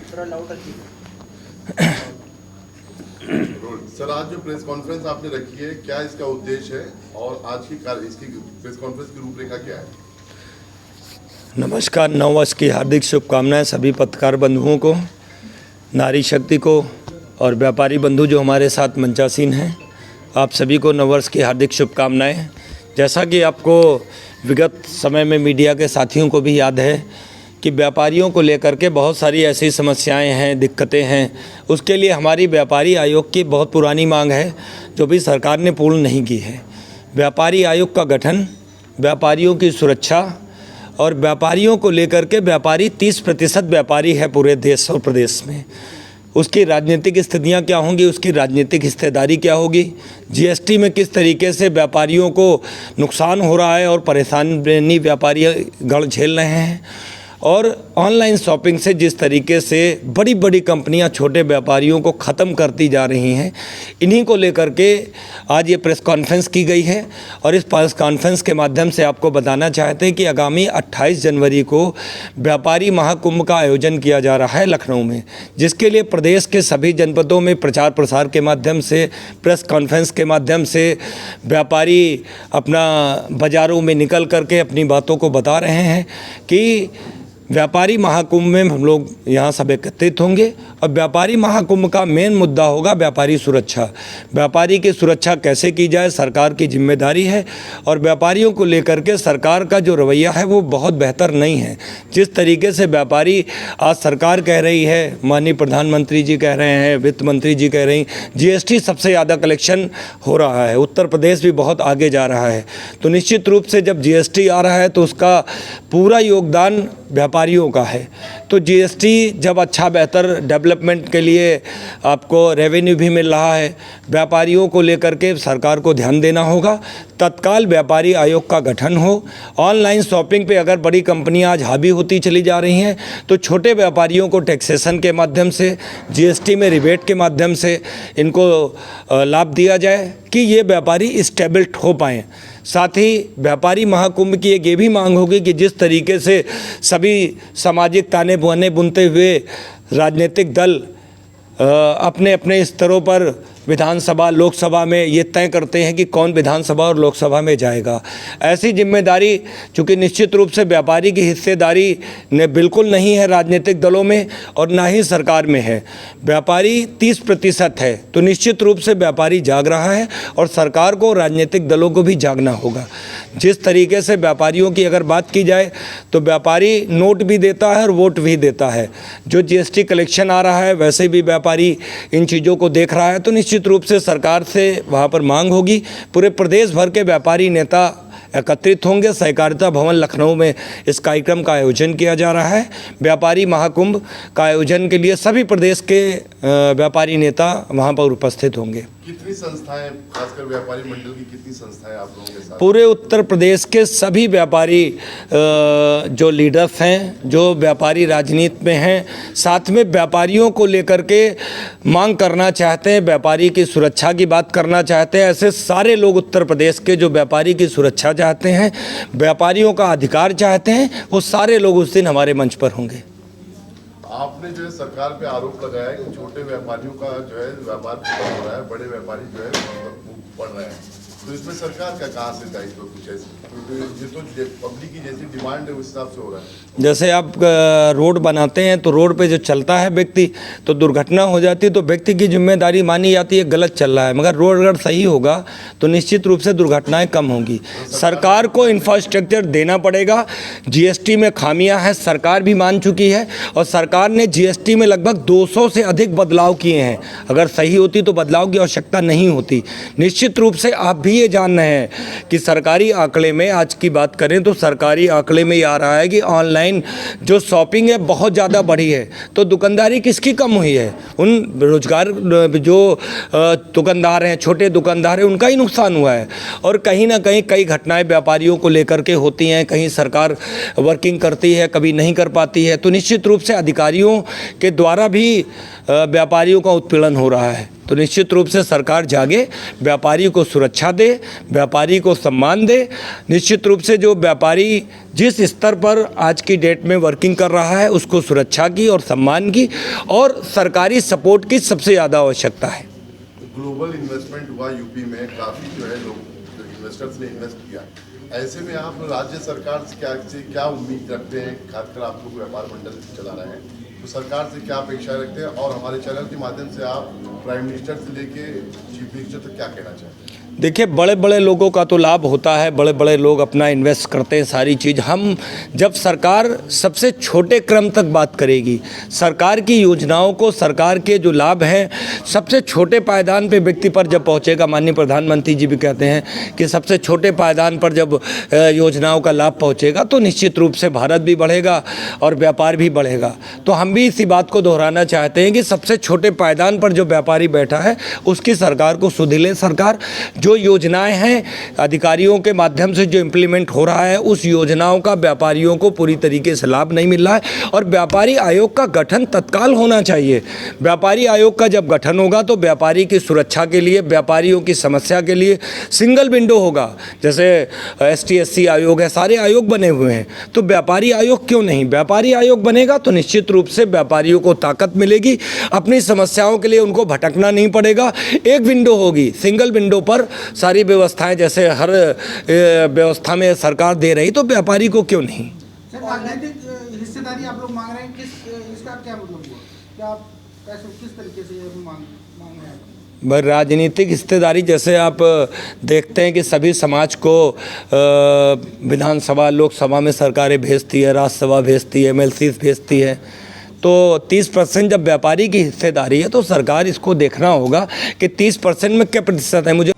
Sir, आज जो press conference आपने रखी है, क्या इसका उद्देश्य है और आज की इसकी प्रेस कॉन्फ्रेंस की रूपरेखा क्या है? नमस्कार, नववर्ष की हार्दिक शुभकामनाएं सभी पत्रकार बंधुओं को, नारी शक्ति को और व्यापारी बंधु जो हमारे साथ मंचासीन हैं, आप सभी को नववर्ष की हार्दिक शुभकामनाएं। जैसा कि आपको विगत समय में मीडिया के साथियों को भी याद है कि व्यापारियों को लेकर के बहुत सारी ऐसी समस्याएं हैं, दिक्कतें हैं। उसके लिए हमारी व्यापारी आयोग की बहुत पुरानी मांग है जो भी सरकार ने पूर्ण नहीं की है। व्यापारी आयोग का गठन, व्यापारियों की सुरक्षा और व्यापारियों को लेकर के व्यापारी 30% व्यापारी है पूरे देश और प्रदेश में। उसकी राजनीतिक स्थितियाँ क्या होंगी, उसकी राजनीतिक हिस्सेदारी क्या होगी, जीएसटी में किस तरीके से व्यापारियों को नुकसान हो रहा है और परेशानी व्यापारी गढ़ झेल रहे हैं, और ऑनलाइन शॉपिंग से जिस तरीके से बड़ी बड़ी कंपनियां छोटे व्यापारियों को ख़त्म करती जा रही हैं, इन्हीं को लेकर के आज ये प्रेस कॉन्फ्रेंस की गई है। और इस प्रेस कॉन्फ्रेंस के माध्यम से आपको बताना चाहते हैं कि आगामी 28 जनवरी को व्यापारी महाकुंभ का आयोजन किया जा रहा है लखनऊ में, जिसके लिए प्रदेश के सभी जनपदों में प्रचार प्रसार के माध्यम से, प्रेस कॉन्फ्रेंस के माध्यम से व्यापारी अपना बाज़ारों में निकल करके अपनी बातों को बता रहे हैं कि व्यापारी महाकुंभ में हम लोग यहाँ सब एकत्रित होंगे। और व्यापारी महाकुंभ का मेन मुद्दा होगा व्यापारी सुरक्षा। व्यापारी की सुरक्षा कैसे की जाए, सरकार की जिम्मेदारी है। और व्यापारियों को लेकर के सरकार का जो रवैया है वो बहुत बेहतर नहीं है। जिस तरीके से व्यापारी आज सरकार कह रही है, माननीय प्रधानमंत्री जी कह रहे हैं, वित्त मंत्री जी कह रही, जीएसटी सबसे ज़्यादा कलेक्शन हो रहा है, उत्तर प्रदेश भी बहुत आगे जा रहा है। तो निश्चित रूप से जब जीएसटी आ रहा है तो उसका पूरा योगदान व्यापारियों का है। तो जीएसटी जब अच्छा बेहतर डेवलपमेंट के लिए आपको रेवेन्यू भी मिल रहा है, व्यापारियों को लेकर के सरकार को ध्यान देना होगा। तत्काल व्यापारी आयोग का गठन हो। ऑनलाइन शॉपिंग पे अगर बड़ी कंपनियां आज हावी होती चली जा रही हैं तो छोटे व्यापारियों को टैक्सेशन के माध्यम से, जीएसटी में रिबेट के माध्यम से इनको लाभ दिया जाए कि ये व्यापारी स्टेबल्ड हो पाएँ। साथ ही व्यापारी महाकुंभ की एक ये भी मांग होगी कि जिस तरीके से सभी सामाजिक ताने बाने बुनते हुए राजनीतिक दल अपने अपने स्तरों पर विधानसभा, लोकसभा में ये तय करते हैं कि कौन विधानसभा और लोकसभा में जाएगा, ऐसी जिम्मेदारी चूँकि निश्चित रूप से व्यापारी की हिस्सेदारी ने बिल्कुल नहीं है राजनीतिक दलों में और ना ही सरकार में है। व्यापारी 30% है, तो निश्चित रूप से व्यापारी जाग रहा है और सरकार को, राजनीतिक दलों को भी जागना होगा। जिस तरीके से व्यापारियों की अगर बात की जाए तो व्यापारी नोट भी देता है और वोट भी देता है। जो जीएसटी कलेक्शन आ रहा है वैसे भी व्यापारी इन चीज़ों को देख रहा है। तो निश्चित रूप से सरकार से वहाँ पर मांग होगी। पूरे प्रदेश भर के व्यापारी नेता एकत्रित होंगे। सहकारिता भवन लखनऊ में इस कार्यक्रम का आयोजन किया जा रहा है। व्यापारी महाकुंभ का आयोजन के लिए सभी प्रदेश के व्यापारी नेता वहाँ पर उपस्थित होंगे। कितनी संस्थाएं, खासकर व्यापारी मंडल की कितनी संस्थाएं आप लोगों के साथ? पूरे उत्तर प्रदेश के सभी व्यापारी जो लीडर्स हैं, जो व्यापारी राजनीति में हैं, साथ में व्यापारियों को लेकर के मांग करना चाहते हैं, व्यापारी की सुरक्षा की बात करना चाहते हैं, ऐसे सारे लोग उत्तर प्रदेश के जो व्यापारी की सुरक्षा चाहते हैं, व्यापारियों का अधिकार चाहते हैं, वो सारे लोग उस दिन हमारे मंच पर होंगे। आपने जो है सरकार पे आरोप लगाया है कि छोटे व्यापारियों का जो है व्यापार खत्म हो रहा है, बड़े व्यापारी जो है बढ़ रहे हैं, तो इसमें सरकार का कहाँ से दायित्व? कुछ ऐसे ये तो पब्लिक की जैसी डिमांड है उस हिसाब से हो रहा है। जैसे आप रोड बनाते हैं तो रोड पे जो चलता है व्यक्ति, तो दुर्घटना हो जाती है तो व्यक्ति की जिम्मेदारी मानी जाती है गलत चल रहा है, मगर रोड अगर सही होगा तो निश्चित रूप से दुर्घटनाएं कम होंगी। सरकार को इंफ्रास्ट्रक्चर देना पड़ेगा। जीएसटी में खामियां हैं, सरकार भी मान चुकी है और सरकार ने जीएसटी में लगभग 200 से अधिक बदलाव किए हैं। अगर सही होती तो बदलाव की आवश्यकता नहीं होती। निश्चित रूप से आप भी ये जान रहे हैं कि सरकारी आंकड़े में, आज की बात करें तो सरकारी आंकड़े में ये आ रहा है कि ऑनलाइन जो शॉपिंग है बहुत ज़्यादा बढ़ी है। तो दुकानदारी किसकी कम हुई है? उन रोजगार जो दुकानदार हैं, छोटे दुकानदार हैं, उनका ही नुकसान हुआ है। और कहीं ना कहीं कई घटनाएं व्यापारियों को लेकर के होती हैं, कहीं सरकार वर्किंग करती है, कभी नहीं कर पाती है। तो निश्चित रूप से अधिकारियों के द्वारा भी व्यापारियों का उत्पीड़न हो रहा है। तो निश्चित रूप से सरकार जागे, व्यापारी को सुरक्षा दे, व्यापारी को सम्मान दे। निश्चित रूप से जो व्यापारी जिस स्तर पर आज की डेट में वर्किंग कर रहा है उसको सुरक्षा की और सम्मान की और सरकारी सपोर्ट की सबसे ज़्यादा आवश्यकता है। ग्लोबल इन्वेस्टमेंट हुआ यूपी में, काफ़ी जो है लोग इन्वेस्टर्स ने इन्वेस्ट किया। ऐसे में आप राज्य सरकार से क्या उम्मीद रखते हैं? खासकर आप लोग व्यापार मंडल चला रहे हैं, तो सरकार से क्या अपेक्षा रखते हैं? और हमारे चैनल के माध्यम से आप प्राइम मिनिस्टर से लेके चीफ मिनिस्टर तक क्या कहना चाहते हैं? देखिए, बड़े बड़े लोगों का तो लाभ होता है, बड़े बड़े लोग अपना इन्वेस्ट करते हैं सारी चीज़। हम जब सरकार सबसे छोटे क्रम तक बात करेगी, सरकार की योजनाओं को, सरकार के जो लाभ हैं सबसे छोटे पायदान पे व्यक्ति पर जब पहुंचेगा, माननीय प्रधानमंत्री जी भी कहते हैं कि सबसे छोटे पायदान पर जब योजनाओं का लाभ पहुंचेगा तो निश्चित रूप से भारत भी बढ़ेगा और व्यापार भी बढ़ेगा। तो हम भी इसी बात को दोहराना चाहते हैं कि सबसे छोटे पायदान पर जो व्यापारी बैठा है उसकी सरकार को सुधिले। सरकार जो योजनाएं हैं अधिकारियों के माध्यम से जो इम्प्लीमेंट हो रहा है उस योजनाओं का व्यापारियों को पूरी तरीके से लाभ नहीं मिल रहा है और व्यापारी आयोग का गठन तत्काल होना चाहिए। व्यापारी आयोग का जब गठन होगा तो व्यापारी की सुरक्षा के लिए, व्यापारियों की समस्या के लिए सिंगल विंडो होगा। जैसे ST-SC आयोग है, सारे आयोग बने हुए हैं, तो व्यापारी आयोग क्यों नहीं? व्यापारी आयोग बनेगा तो निश्चित रूप से व्यापारियों को ताकत मिलेगी, अपनी समस्याओं के लिए उनको भटकना नहीं पड़ेगा। एक विंडो होगी, सिंगल विंडो पर सारी व्यवस्थाएं जैसे हर व्यवस्था में सरकार दे रही, तो व्यापारी को क्यों नहीं? सर, राजनीतिक हिस्सेदारी आप लोग मांग रहे हैं, इसका क्या मतलब हुआ? क्या आप किस तरीके से ये मांग रहे हैं? राजनीतिक हिस्सेदारी जैसे आप देखते हैं कि सभी समाज को विधानसभा, लोकसभा में सरकारें भेजती है, राज्यसभा भेजती है, MLCs भेजती है, तो 30% जब व्यापारी की हिस्सेदारी है तो सरकार इसको देखना होगा कि 30% में क्या प्रतिशत है। मुझे